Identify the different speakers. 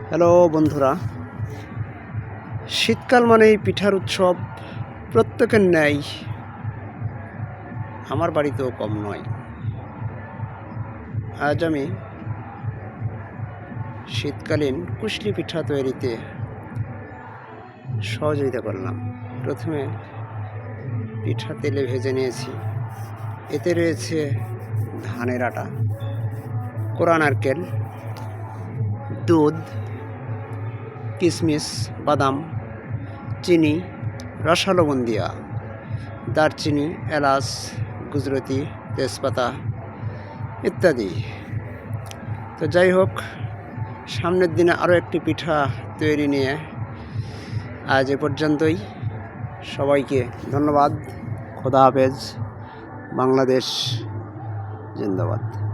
Speaker 1: Hello বন্ধুরা, শীতকাল মানেই পিঠার উৎসব। প্রত্যেকের ন্যায় আমার বাড়িতেও কম নয়। আজ আমি শীতকালীন কুশলি পিঠা তৈরিতে সহযোগিতা করলাম। প্রথমে পিঠা তেলে ভেজে নিয়েছি। এতে রয়েছে ধানের আটা, কোরা নারকেল, দুধ, কিশমিশ, বাদাম, চিনি, রসালো বুন্দিয়া, দারচিনি, এলাচ, গুজরাতি, তেজপাতা ইত্যাদি। তো যাই হোক, সামনের দিনে আরও একটি পিঠা তৈরি নিয়ে আজ এ পর্যন্তই। সবাইকে ধন্যবাদ। খোদা হাফেজ। বাংলাদেশ জিন্দাবাদ।